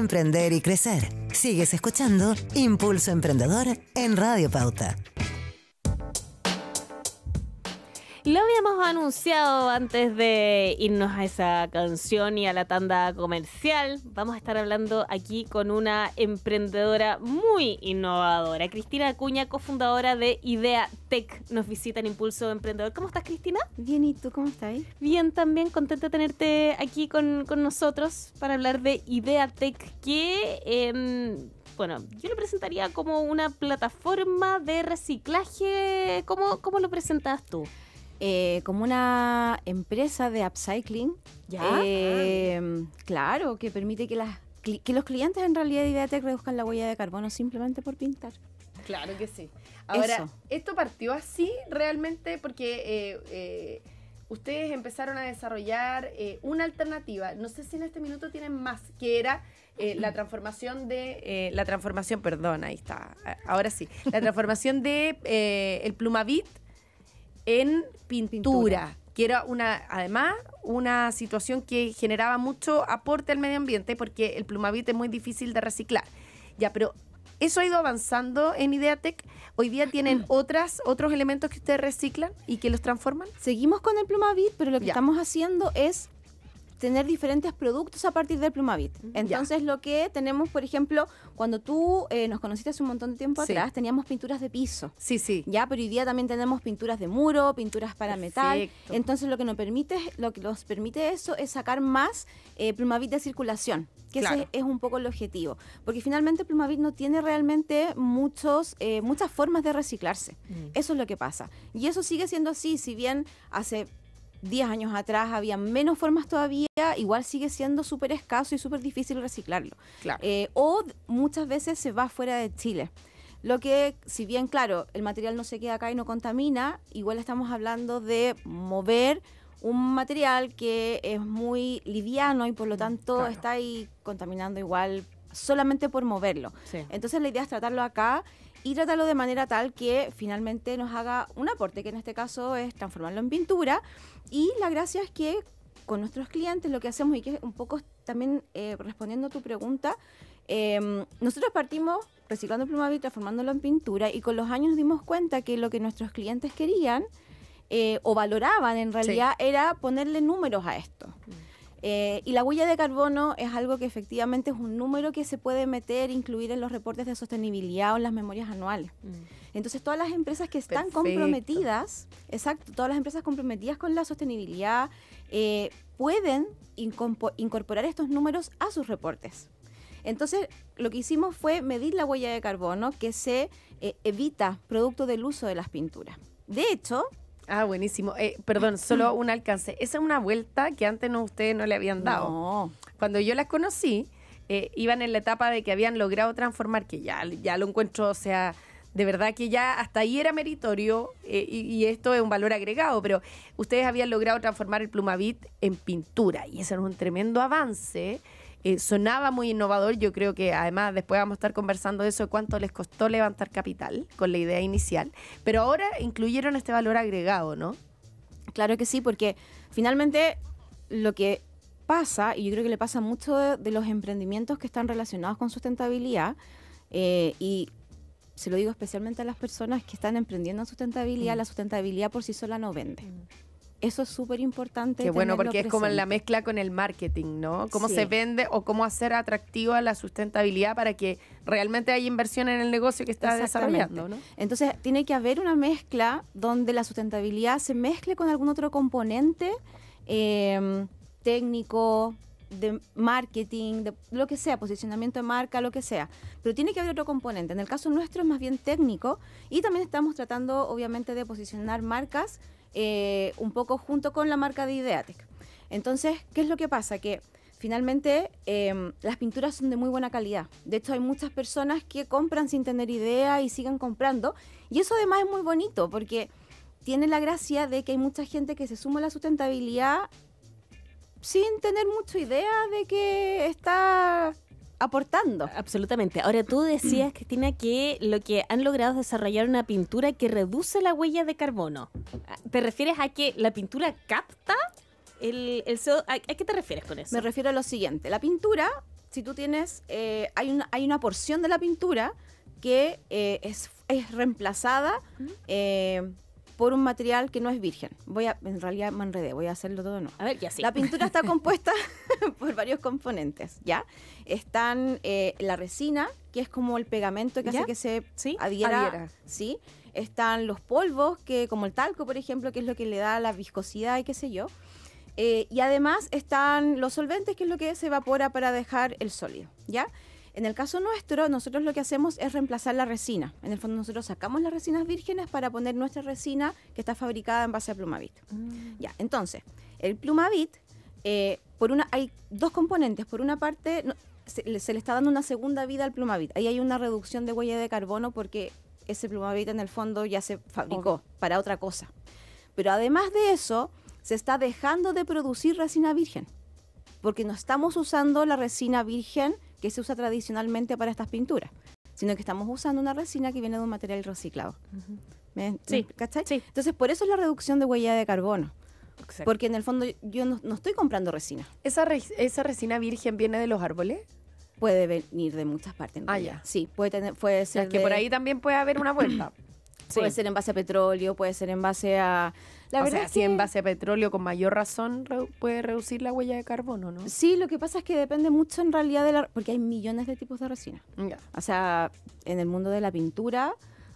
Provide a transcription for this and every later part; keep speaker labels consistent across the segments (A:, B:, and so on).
A: emprender y crecer. Sigues escuchando Impulso Emprendedor en Radio Pauta.
B: Lo habíamos anunciado antes de irnos a esa canción y a la tanda comercial. Vamos a estar hablando aquí con una emprendedora muy innovadora. Cristina Acuña, cofundadora de Idea Tech, nos visita en Impulso Emprendedor. ¿Cómo estás, Cristina?
C: Bien, ¿y tú cómo estás?
B: Bien, también contenta de tenerte aquí con nosotros para hablar de Idea Tech, que... bueno, yo lo presentaría como una plataforma de reciclaje. ¿Cómo lo presentas tú?
C: Como una empresa de upcycling.
B: ¿Ya?
C: Claro, que permite que los clientes en realidad de IdeaTech reduzcan la huella de carbono simplemente por pintar.
D: Claro que sí. Ahora,
C: Eso.
D: esto partió así realmente porque ustedes empezaron a desarrollar una alternativa. No sé si en este minuto tienen más, que era la transformación de... la transformación de el Plumavit en pintura, que era además una situación que generaba mucho aporte al medio ambiente porque el Plumavit es muy difícil de reciclar. Ya, pero eso ha ido avanzando en IdeaTech. Hoy día tienen otros elementos que ustedes reciclan y que los transforman.
C: Seguimos con el Plumavit, pero lo que
D: Ya.
C: estamos haciendo es tener diferentes productos a partir del Plumavit. Entonces lo que tenemos, por ejemplo, cuando tú nos conociste hace un montón de tiempo
D: Sí.
C: atrás, teníamos pinturas de piso.
D: Sí.
C: Ya, pero hoy día también tenemos pinturas de muro, pinturas para metal.
D: Perfecto.
C: Entonces lo que nos permite eso es sacar más Plumavit de circulación, que
D: Claro.
C: ese es un poco el objetivo. Porque finalmente Plumavit no tiene realmente muchas formas de reciclarse. Eso es lo que pasa. Y eso sigue siendo así, si bien hace 10 años atrás había menos formas todavía, igual sigue siendo súper escaso y súper difícil reciclarlo.
D: Claro.
C: O muchas veces se va fuera de Chile. Lo que, si bien, claro, el material no se queda acá y no contamina, igual estamos hablando de mover un material que es muy liviano y por lo tanto
D: Claro.
C: está ahí contaminando igual solamente por moverlo.
D: Sí.
C: Entonces la idea es tratarlo acá y tratarlo de manera tal que finalmente nos haga un aporte, que en este caso es transformarlo en pintura. Y la gracia es que con nuestros clientes lo que hacemos, y que un poco también respondiendo a tu pregunta, nosotros partimos reciclando Plumavit, transformándolo en pintura, y con los años nos dimos cuenta que lo que nuestros clientes querían o valoraban en realidad era ponerle números a esto. Y la huella de carbono es algo que efectivamente es un número que se puede incluir en los reportes de sostenibilidad o en las memorias anuales. Entonces todas las empresas que están
D: Perfecto.
C: comprometidas, todas las empresas comprometidas con la sostenibilidad pueden incorporar estos números a sus reportes. Entonces lo que hicimos fue medir la huella de carbono que se evita producto del uso de las pinturas. De hecho...
D: Ah, buenísimo. Perdón, solo un alcance. Esa es una vuelta que antes ustedes no le habían dado.
C: No.
D: Cuando yo las conocí, iban en la etapa de que habían logrado transformar, que ya lo encuentro, o sea, de verdad que ya hasta ahí era meritorio y esto es un valor agregado, pero ustedes habían logrado transformar el Plumavit en pintura y ese era un tremendo avance. Sonaba muy innovador. Yo creo que además después vamos a estar conversando de eso, de cuánto les costó levantar capital con la idea inicial, pero ahora incluyeron este valor agregado, ¿no?
C: Claro que sí, porque finalmente lo que pasa, y yo creo que le pasa a muchos de los emprendimientos que están relacionados con sustentabilidad, y se lo digo especialmente a las personas que están emprendiendo en sustentabilidad, la sustentabilidad por sí sola no vende. Eso es súper importante.
D: Qué bueno,
C: tenerlo
D: porque es como en la
C: presente.
D: mezcla con el marketing, ¿no? Cómo
C: Sí.
D: se vende o cómo hacer atractiva la sustentabilidad para que realmente haya inversión en el negocio que está
C: Exactamente.
D: desarrollando, ¿no?
C: Entonces tiene que haber una mezcla donde la sustentabilidad se mezcle con algún otro componente técnico, de marketing, de lo que sea, posicionamiento de marca, lo que sea. Pero tiene que haber otro componente. En el caso nuestro es más bien técnico y también estamos tratando obviamente de posicionar marcas un poco junto con la marca de IdeaTech. Entonces, ¿qué es lo que pasa? Que finalmente las pinturas son de muy buena calidad. De hecho, hay muchas personas que compran sin tener idea y siguen comprando. Y eso además es muy bonito porque tiene la gracia de que hay mucha gente que se suma a la sustentabilidad sin tener mucha idea de que está aportando.
B: Absolutamente. Ahora, tú decías, Cristina, que lo que han logrado es desarrollar una pintura que reduce la huella de carbono. ¿Te refieres a que la pintura capta el CO2? ¿A qué te refieres con eso?
C: Me refiero a lo siguiente. La pintura si tú tienes, hay una porción de la pintura que es reemplazada por un material que no es virgen. En realidad me enredé, voy a hacerlo todo de nuevo.
B: A ver, ya sí.
C: La pintura está compuesta por varios componentes, ¿ya? Están la resina, que es como el pegamento que
B: ¿Ya?
C: hace que se
B: Sí.
C: adhiera. ¿Sí? Están los polvos, que como el talco, por ejemplo, que es lo que le da la viscosidad y qué sé yo. Y además están los solventes, que es lo que se evapora para dejar el sólido, ¿ya? En el caso nuestro, nosotros lo que hacemos es reemplazar la resina. En el fondo nosotros sacamos las resinas vírgenes para poner nuestra resina que está fabricada en base a Plumavit. Ya, entonces, el Plumavit, hay dos componentes. Por una parte, se le está dando una segunda vida al Plumavit. Ahí hay una reducción de huella de carbono porque ese Plumavit en el fondo ya se fabricó para otra cosa. Pero además de eso, se está dejando de producir resina virgen, porque no estamos usando la resina virgen que se usa tradicionalmente para estas pinturas, sino que estamos usando una resina que viene de un material reciclado.
B: Sí,
C: ¿Cachai?
B: sí.
C: Entonces, por eso es la reducción de huella de carbono,
B: Exacto.
C: porque en el fondo yo no estoy comprando resina.
D: ¿Esa resina virgen viene de los árboles?
C: Puede venir de muchas partes. En realidad.
D: Ya.
C: Sí, puede ser
D: O sea, que por ahí también puede haber una vuelta.
C: puede ser en base a petróleo, puede ser en base a... La
D: o
C: verdad
D: sea,
C: es
D: si
C: que
D: en base a petróleo, con mayor razón, puede reducir la huella de carbono, ¿no?
C: sí, lo que pasa es que depende mucho en realidad porque hay millones de tipos de resina.
D: Ya.
C: O sea, en el mundo de la pintura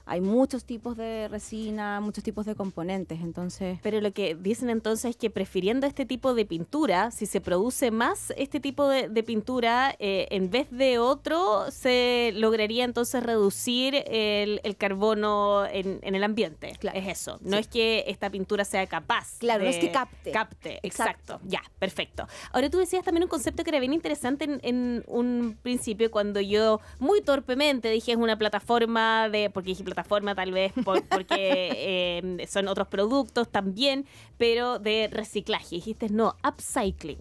C: hay muchos tipos de resina, muchos tipos de componentes, entonces...
B: Pero lo que dicen entonces es que prefiriendo este tipo de pintura, si se produce más este tipo de pintura, en vez de otro, se lograría entonces reducir el carbono en el ambiente.
C: Claro.
B: Es eso. No es que esta pintura sea capaz.
C: Claro, no
B: de-
C: es que capte.
B: Capte,
C: Exacto.
B: exacto. Ya, perfecto. Ahora tú decías también un concepto que era bien interesante en un principio, cuando yo muy torpemente dije es una plataforma porque dije plataforma tal vez porque son otros productos también, pero de reciclaje. Dijiste no, upcycling.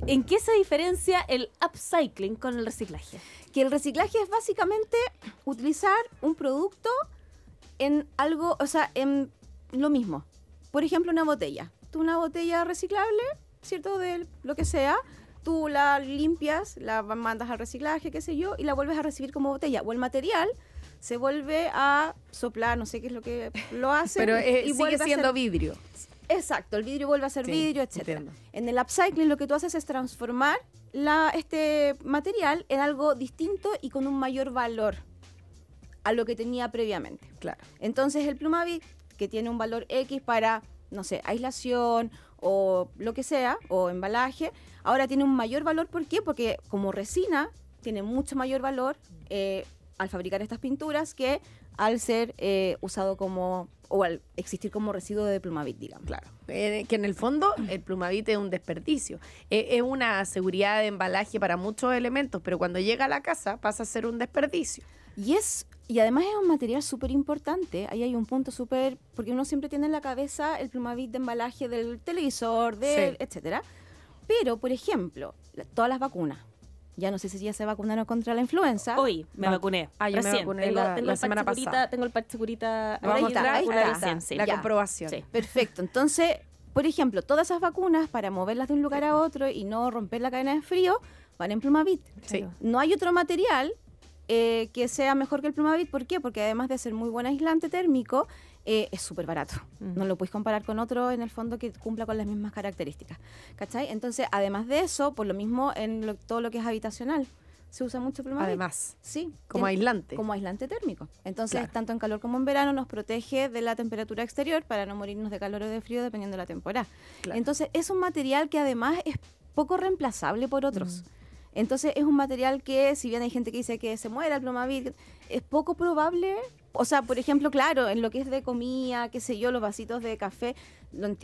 B: ¿En qué se diferencia el upcycling con el reciclaje?
C: Que el reciclaje es básicamente utilizar un producto en algo, o sea, en lo mismo. Por ejemplo, una botella. Tú una botella reciclable, ¿cierto? De lo que sea, tú la limpias, la mandas al reciclaje, qué sé yo, y la vuelves a recibir como botella. O el material se vuelve a soplar, no sé qué es lo que lo hace.
D: Pero
C: y
D: sigue
C: vuelve a
D: siendo
C: ser-
D: vidrio.
C: Exacto, el vidrio vuelve a ser
D: Sí,
C: vidrio, etcétera.
D: entiendo.
C: En el upcycling lo que tú haces es transformar este material en algo distinto y con un mayor valor a lo que tenía previamente.
D: Claro.
C: Entonces el Plumavit, que tiene un valor X para, no sé, aislación o lo que sea, o embalaje, ahora tiene un mayor valor. ¿Por qué? Porque como resina tiene mucho mayor valor al fabricar estas pinturas que al ser usado o al existir como residuo de Plumavit, digamos.
D: Claro. Que en el fondo el Plumavit es un desperdicio. Es una seguridad de embalaje para muchos elementos, pero cuando llega a la casa pasa a ser un desperdicio.
C: Y además es un material súper importante. Ahí hay un punto súper... Porque uno siempre tiene en la cabeza el Plumavit de embalaje del televisor,
D: Sí.
C: etcétera. Pero, por ejemplo, todas las vacunas. Ya no sé si ya se vacunaron contra la influenza.
B: Hoy me vacuné.
D: Ah, yo me
B: recién.
D: vacuné
B: Tengo
D: la
B: el
D: semana
B: Pax Segurita-
D: pasada.
B: Tengo el Pax Segurita.
D: Vamos a
C: está,
D: mostrar
C: ahí
D: una
C: está.
D: recién,
C: Ya.
D: la comprobación.
B: Sí.
C: Perfecto. Entonces, por ejemplo, todas esas vacunas, para moverlas de un lugar a otro y no romper la cadena de frío, van en Plumavit.
D: Sí.
C: No hay otro material que sea mejor que el Plumavit. ¿Por qué? Porque además de ser muy buen aislante térmico, es súper barato. No lo puedes comparar con otro en el fondo que cumpla con las mismas características. ¿Cachai? Entonces, además de eso, por lo mismo en todo lo que es habitacional, se usa mucho Plumavit.
D: Además,
C: Sí.
D: como
C: tiene-
D: aislante.
C: Como aislante térmico. Entonces,
D: Claro.
C: tanto en calor como en verano, nos protege de la temperatura exterior para no morirnos de calor o de frío dependiendo de la temporada.
D: Claro.
C: Entonces, es un material que además es poco reemplazable por otros. Entonces, es un material que, si bien hay gente que dice que se muera el Plumavit, es poco probable. O sea, por ejemplo, claro, en lo que es de comida, qué sé yo, los vasitos de café,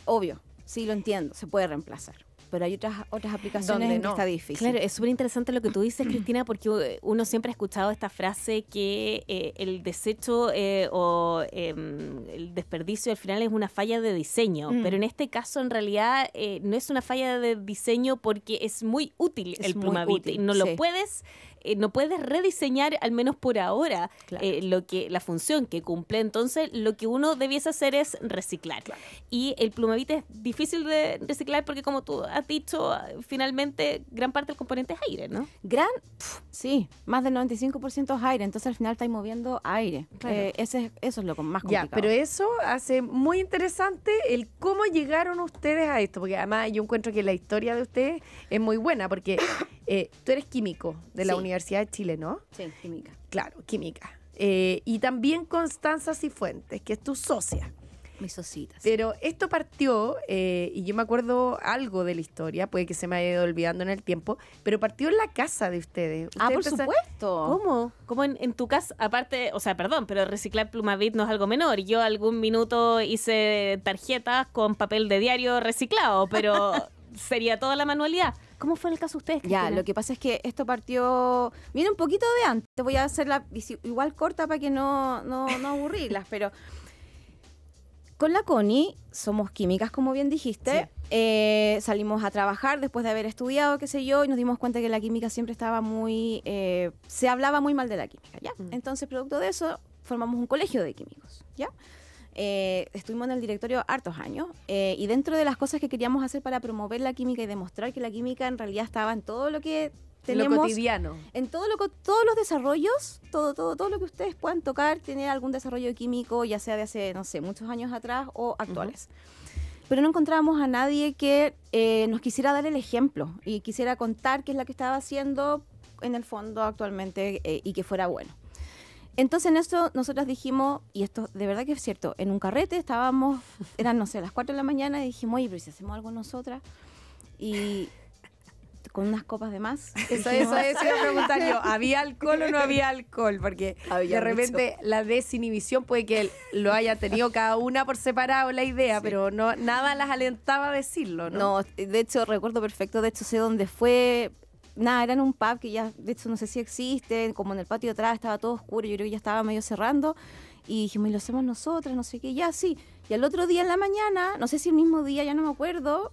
C: obvio, sí lo entiendo, se puede reemplazar. Pero hay otras aplicaciones
D: Donde
C: en que
D: no.
C: está difícil.
B: Claro, es súper interesante lo que tú dices, Cristina, porque uno siempre ha escuchado esta frase que el desecho o el desperdicio al final es una falla de diseño, pero en este caso en realidad no es una falla de diseño porque es muy útil
C: Es
B: el
C: muy
B: Plumavit
C: útil,
B: y no lo
C: sí.
B: puedes no puedes rediseñar, al menos por ahora,
C: Claro.
B: la función que cumple. Entonces, lo que uno debiese hacer es reciclar.
D: Claro.
B: Y el Plumavit es difícil de reciclar porque, como tú has dicho, finalmente gran parte del componente es aire, ¿no?
C: Sí, más del 95% es aire, entonces al final estáis moviendo aire.
B: Claro.
C: Eso es lo más complicado.
D: Ya, pero eso hace muy interesante el cómo llegaron ustedes a esto, porque además yo encuentro que la historia de ustedes es muy buena, porque tú eres químico de la
C: Sí.
D: Universidad de Chile, ¿no?
C: Sí, química.
D: Claro, química. Y también Constanza Cifuentes, que es tu socia.
C: Mis ositas.
D: Pero esto partió, y yo me acuerdo algo de la historia, puede que se me haya ido olvidando en el tiempo, pero partió en la casa de ustedes.
C: Ah, por
D: Ustedes
C: supuesto.
B: ¿Cómo? ¿Cómo en tu casa? Aparte, o sea, perdón, pero reciclar Plumavit no es algo menor. Yo algún minuto hice tarjetas con papel de diario reciclado, pero sería toda la manualidad. ¿Cómo fue el caso de ustedes,
C: Ya,
B: Cristina?
C: lo que pasa es que esto partió... Viene un poquito de antes. Voy a hacerla igual corta para que no aburrirlas, pero... Con la Connie somos químicas, como bien dijiste. Salimos a trabajar después de haber estudiado, qué sé yo, y nos dimos cuenta que la química siempre estaba muy... se hablaba muy mal de la química, ¿ya? Entonces, producto de eso, formamos un colegio de químicos, ¿ya? Estuvimos en el directorio hartos años y dentro de las cosas que queríamos hacer para promover la química y demostrar que la química en realidad estaba en todo lo que tenemos...
D: lo cotidiano.
C: En todos los desarrollos, todo lo que ustedes puedan tocar, tiene algún desarrollo químico, ya sea de hace, no sé, muchos años atrás o actuales. Pero no encontrábamos a nadie que nos quisiera dar el ejemplo y quisiera contar qué es la que estaba haciendo en el fondo actualmente y que fuera bueno. Entonces en esto nosotras dijimos, y esto de verdad que es cierto, en un carrete estábamos, eran, no sé, las 4 de la mañana y dijimos, oye, pero si hacemos algo nosotras y... con unas copas de más.
D: Eso iba a preguntar yo. ¿Había alcohol o no había alcohol? Porque
C: Había
D: de repente la desinhibición puede que lo haya tenido cada una por separado la idea, pero no nada las alentaba a decirlo, ¿no?
C: No, de hecho recuerdo perfecto, de hecho sé dónde fue. Nada, era en un pub que ya, de hecho no sé si existe, como en el patio de atrás estaba todo oscuro, yo creo que ya estaba medio cerrando. Y dijimos, y lo hacemos nosotras, no sé qué, ya sí. Y al otro día en la mañana, no sé si el mismo día, ya no me acuerdo,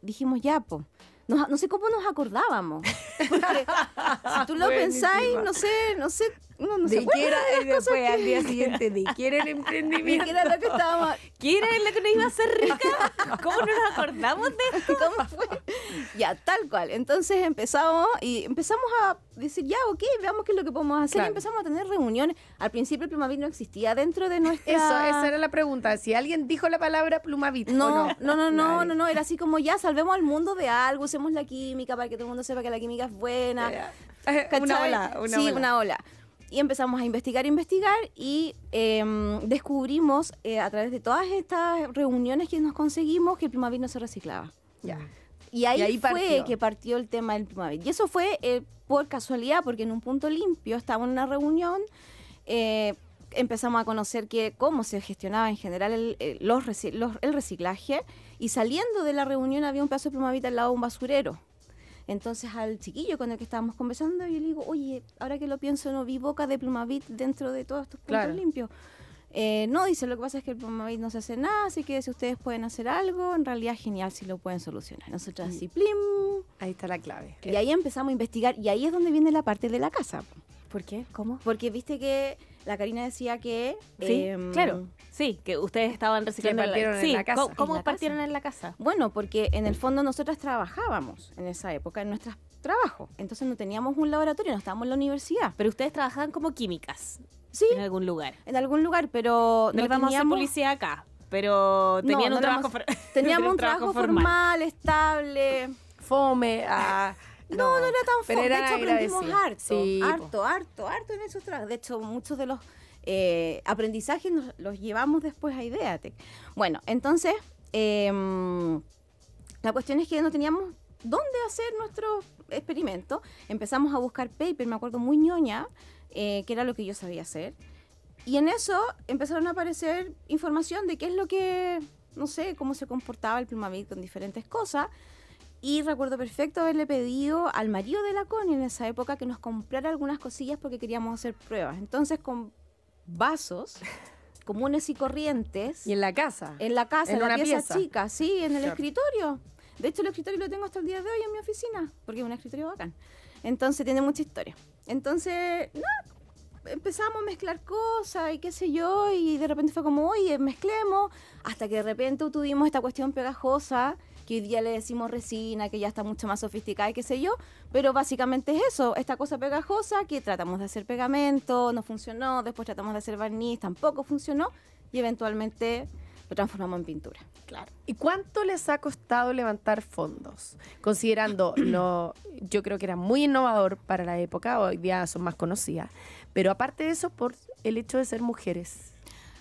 C: dijimos, ya, po. No sé cómo nos acordábamos. Porque si tú lo
D: Buenísima.
C: pensáis, no sé, uno no se
D: ¿De
C: acuerda
D: qué era?
C: de las
D: Y después
C: cosas
D: al día siguiente, ¿de qué era el
C: que
D: emprendimiento?
C: era lo que estábamos...
B: ¿Quién era la que nos iba a hacer rica? ¿Cómo no nos acordamos de esto?
C: ¿Cómo fue? Ya, tal cual. Entonces empezamos a decir, ya, ok, veamos qué es lo que podemos hacer.
D: Claro.
C: Y empezamos a tener reuniones. Al principio el Plumavit no existía dentro de nuestra...
D: Esa era la pregunta. Si alguien dijo la palabra Plumavit
C: No,
D: o no.
C: no, era así como ya, salvemos al mundo de algo, usemos la química para que todo el mundo sepa que la química es buena.
D: Una
C: ¿cachai?
D: ola.
C: Sí, una ola. Y empezamos a investigar y descubrimos a través de todas estas reuniones que nos conseguimos que el Plumavit no se reciclaba.
D: Ya.
C: Y ahí fue
D: partió.
C: que partió el tema del Plumavit. Y eso fue por casualidad, porque en un punto limpio estábamos en una reunión, empezamos a conocer cómo se gestionaba en general el reciclaje, y saliendo de la reunión había un pedazo de Plumavit al lado de un basurero. Entonces al chiquillo con el que estábamos conversando, yo le digo, oye, ahora que lo pienso, no vi boca de Plumavit dentro de todos estos puntos
D: Claro.
C: limpios. No, dice, lo que pasa es que el Plumavit no se hace nada, así que si ustedes pueden hacer algo, en realidad es genial si lo pueden solucionar. Nosotros así, plim.
D: Ahí está la clave.
C: Y ahí empezamos a investigar, y ahí es donde viene la parte de la casa.
B: ¿Por qué? ¿Cómo?
C: Porque viste que la Karina decía que...
B: Sí, claro. Sí, que ustedes estaban reciclando.
D: partieron en
B: sí,
D: la casa.
B: ¿Cómo
C: En la
B: partieron
C: casa.
B: en la casa?
C: Bueno, porque en el fondo nosotras trabajábamos en esa época, en nuestros trabajos. Entonces no teníamos un laboratorio, no estábamos en la universidad.
B: Pero ustedes trabajaban como químicas
C: Sí,
B: en algún lugar.
C: en algún lugar, pero
B: No les vamos a hacer publicidad acá, pero tenían un trabajo
C: Teníamos un trabajo formal, estable.
D: Fome.
C: No era tan
D: pero
C: fome. De
D: eran
C: hecho, aprendimos
D: agradecidas. Sí,
C: harto en esos trabajos. De hecho, muchos de los aprendizajes los llevamos después a Ideatec. Bueno, entonces, la cuestión es que no teníamos dónde hacer nuestro experimento. Empezamos a buscar paper, me acuerdo muy ñoña, que era lo que yo sabía hacer. Y en eso empezaron a aparecer información de qué es lo que, no sé, cómo se comportaba el Plumavit con diferentes cosas. Y recuerdo perfecto haberle pedido al marido de la Connie en esa época que nos comprara algunas cosillas porque queríamos hacer pruebas. Entonces, con vasos comunes y corrientes,
D: Y en la casa.
C: en la casa,
D: en
C: en la
D: una
C: pieza
D: pieza.
C: chica, sí, en el
D: Claro.
C: escritorio. De hecho, el escritorio lo tengo hasta el día de hoy en mi oficina, porque es un escritorio bacán. Entonces, tiene mucha historia. Entonces, empezamos a mezclar cosas y qué sé yo, y de repente fue como, oye, mezclemos, hasta que de repente tuvimos esta cuestión pegajosa, que hoy día le decimos resina, que ya está mucho más sofisticada y qué sé yo, pero básicamente es eso, esta cosa pegajosa que tratamos de hacer pegamento, no funcionó, después tratamos de hacer barniz, tampoco funcionó, y eventualmente lo transformamos en pintura.
B: Claro.
D: ¿Y cuánto les ha costado levantar fondos? Considerando, yo creo que era muy innovador para la época, hoy día son más conocidas, pero aparte de eso, por el hecho de ser mujeres.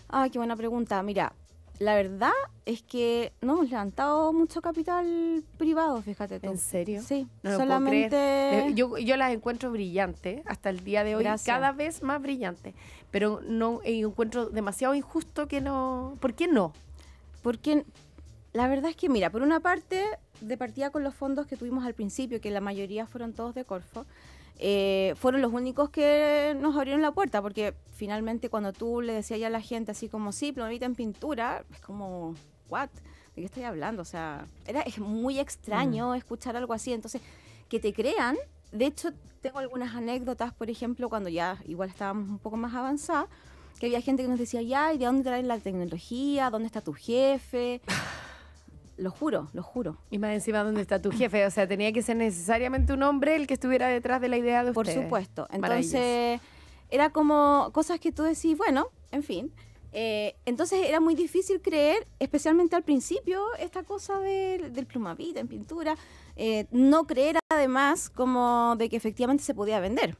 C: Ah, qué buena pregunta. Mira, la verdad es que no hemos levantado mucho capital privado, fíjate tú.
D: ¿En serio?
C: Sí,
D: No lo puedo
C: solamente...
D: creer. Yo las encuentro brillantes hasta el día de hoy,
C: Gracias.
D: cada vez más brillantes, pero no encuentro demasiado injusto que no. ¿Por qué no?
C: Porque la verdad es que, mira, por una parte, de partida con los fondos que tuvimos al principio, que la mayoría fueron todos de Corfo, fueron los únicos que nos abrieron la puerta, porque finalmente cuando tú le decías ya a la gente así como, sí, plomavita en pintura, es como, ¿what? ¿De qué estoy hablando? O sea, es muy extraño escuchar algo así. Entonces, que te crean, de hecho, tengo algunas anécdotas, por ejemplo, cuando ya igual estábamos un poco más avanzadas, que había gente que nos decía, ya, ¿y de dónde traen la tecnología? ¿Dónde está tu jefe? Lo juro, lo juro.
D: Y más encima, ¿dónde está tu jefe? O sea, tenía que ser necesariamente un hombre el que estuviera detrás de la idea de
C: Por
D: ustedes.
C: supuesto.
D: Maravilloso.
C: Entonces, era como cosas que tú decís, bueno, en fin. Entonces era muy difícil creer, especialmente al principio, esta cosa del plumavita en pintura. No creer además como de que efectivamente se podía vender.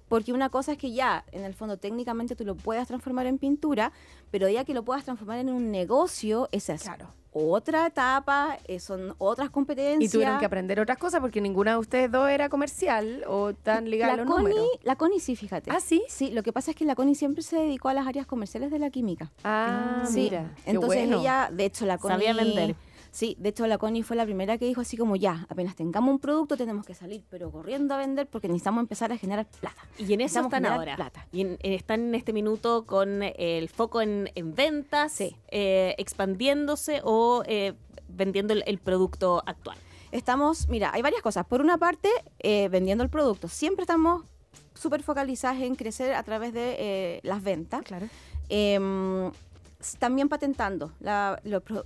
C: Porque una cosa es que ya, en el fondo, técnicamente tú lo puedas transformar en pintura, pero ya que lo puedas transformar en un negocio, esa es
D: Claro.
C: otra etapa, son otras competencias.
D: Y tuvieron que aprender otras cosas porque ninguna de ustedes dos era comercial o tan ligada a los números.
C: La Connie sí, fíjate.
D: ¿Ah, sí?
C: Sí, lo que pasa es que la Connie siempre se dedicó a las áreas comerciales de la química.
D: Ah,
C: Sí,
D: mira. qué
C: entonces
D: bueno.
C: ella, de hecho, la Connie...
B: Sabía vender.
C: Sí, de hecho, la Connie fue la primera que dijo así como, ya, apenas tengamos un producto tenemos que salir, pero corriendo a vender porque necesitamos empezar a generar plata.
B: Y en eso
C: Necesitamos
B: están
C: generar
B: ahora.
C: plata.
B: Y están en este minuto con el foco en ventas,
C: Sí.
B: expandiéndose o vendiendo el producto actual.
C: Estamos, mira, hay varias cosas. Por una parte, vendiendo el producto. Siempre estamos súper focalizadas en crecer a través de las ventas.
D: Claro.
C: También patentando.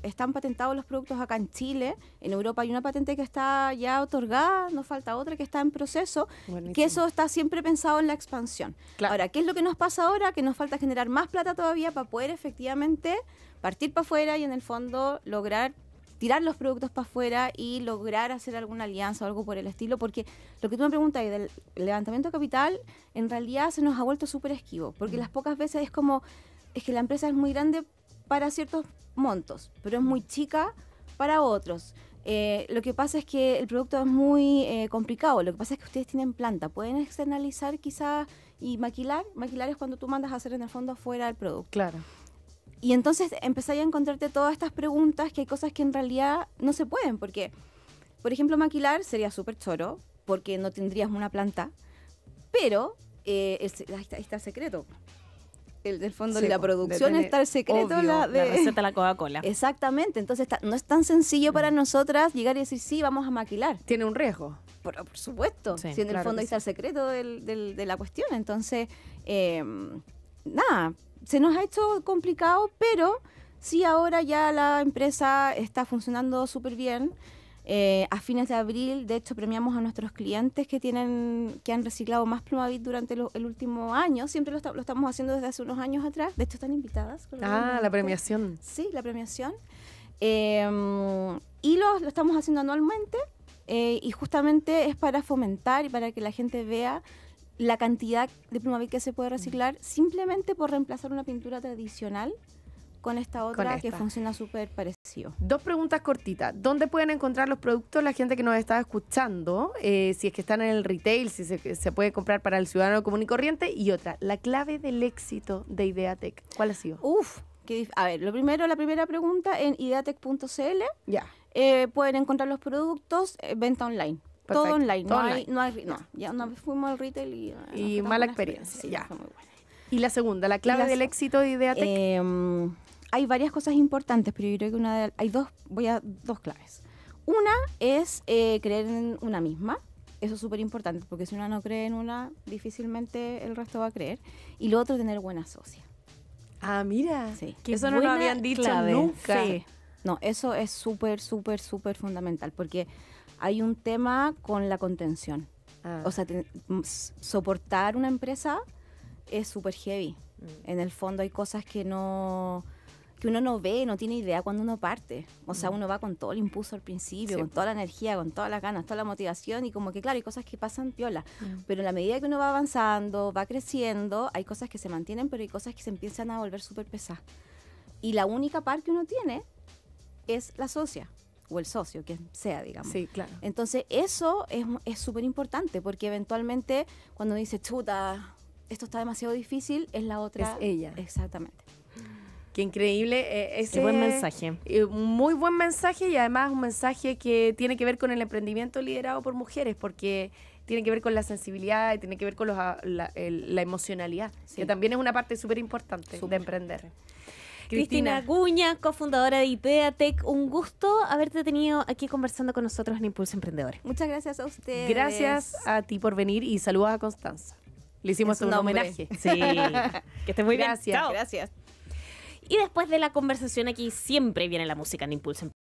C: Están patentados los productos acá en Chile. En Europa hay una patente que está ya otorgada, nos falta otra que está en proceso.
D: Buenísimo.
C: Que eso está siempre pensado en la expansión.
D: Claro.
C: Ahora, ¿qué es lo que nos pasa ahora? Que nos falta generar más plata todavía para poder efectivamente partir para afuera y en el fondo lograr tirar los productos para afuera y lograr hacer alguna alianza o algo por el estilo, porque lo que tú me preguntas del levantamiento de capital, en realidad se nos ha vuelto súper esquivo, porque las pocas veces es como, es que la empresa es muy grande para ciertos montos, pero es muy chica para otros. Lo que pasa es que el producto es muy complicado, lo que pasa es que ustedes tienen planta, pueden externalizar quizás y maquilar. Maquilar es cuando tú mandas a hacer en el fondo afuera el producto.
D: Claro.
C: Y entonces empezáis a encontrarte todas estas preguntas, que hay cosas que en realidad no se pueden, porque, por ejemplo, maquilar sería súper choro, porque no tendrías una planta, pero ahí está el secreto. Del fondo
D: Sí,
C: de la
D: de
C: producción
D: tener-
C: está el secreto.
D: obvio,
B: La receta de la Coca-Cola.
C: Exactamente, entonces no es tan sencillo para nosotras llegar y decir, sí, vamos a maquilar.
D: Tiene un riesgo.
C: Por supuesto,
B: Sí,
C: si en el
D: claro
C: fondo
D: que
C: ahí está el secreto de la cuestión. Entonces, nada, se nos ha hecho complicado, pero sí ahora ya la empresa está funcionando súper bien. A fines de abril, de hecho, premiamos a nuestros clientes que han reciclado más Plumavit durante el último año. Siempre lo estamos haciendo desde hace unos años atrás. De hecho, están invitadas.
D: Ah, la premiación.
C: Sí, la premiación. Y lo estamos haciendo anualmente. Y justamente es para fomentar y para que la gente vea la cantidad de Plumavit que se puede reciclar simplemente por reemplazar una pintura tradicional con esta otra que
D: esta.
C: funciona súper parecido.
D: Dos preguntas cortitas. ¿Dónde pueden encontrar los productos la gente que nos está escuchando? Si es que están en el retail, si se puede comprar para el ciudadano común y corriente. Y otra, la clave del éxito de Ideatec. ¿Cuál ha sido?
C: A ver, la primera pregunta en ideatec.cl.
D: Ya.
C: Pueden encontrar los productos, venta online.
D: Perfecto,
C: Todo online.
D: todo
C: Ya una vez fuimos al retail y... no fue tan
D: mala
C: buena
D: experiencia,
C: Sí,
D: ya.
C: no fue muy buena.
D: Y la segunda, la clave
C: las-
D: del éxito de Ideatec.
C: Hay varias cosas importantes, pero yo creo que hay dos claves. Una es creer en una misma. eso es súper importante, porque si una no cree en una, difícilmente el resto va a creer. Y lo otro, tener buena socia.
D: Ah, mira.
C: Sí.
D: Que eso no lo
B: buena
D: habían dicho
B: clave.
D: nunca.
C: Sí. No, eso es súper, súper, súper fundamental, porque hay un tema con la contención.
D: Ah.
C: O sea, soportar una empresa es súper heavy. En el fondo hay cosas que uno no ve, no tiene idea cuando uno parte. O sea, uno va con todo el impulso al principio,
D: Sí.
C: con toda la energía, con todas las ganas, toda la motivación, y como que claro, hay cosas que pasan piola. Pero en la medida que uno va avanzando, va creciendo, hay cosas que se mantienen, pero hay cosas que se empiezan a volver súper pesadas. Y la única par que uno tiene es la socia, o el socio, que sea, digamos.
D: Sí, claro.
C: Entonces, eso es súper importante, porque eventualmente cuando dice, chuta, esto está demasiado difícil, es la otra.
D: Es ella.
C: Exactamente.
D: Qué increíble. Ese
B: Qué buen mensaje.
D: Un muy buen mensaje, y además un mensaje que tiene que ver con el emprendimiento liderado por mujeres, porque tiene que ver con la sensibilidad y tiene que ver con la emocionalidad,
C: Sí.
D: que también es una parte súper importante de emprender.
B: Cristina Acuña, cofundadora de Ideatec, un gusto haberte tenido aquí conversando con nosotros en Impulso Emprendedor.
C: Muchas gracias a ustedes.
D: Gracias a ti por venir y saludos a Constanza. Le hicimos
C: En su
D: un
C: nombre.
D: homenaje.
B: Sí, que estés muy
D: Gracias.
B: bien. Chao.
C: Gracias.
B: Y después de la conversación aquí siempre viene la música en Impulso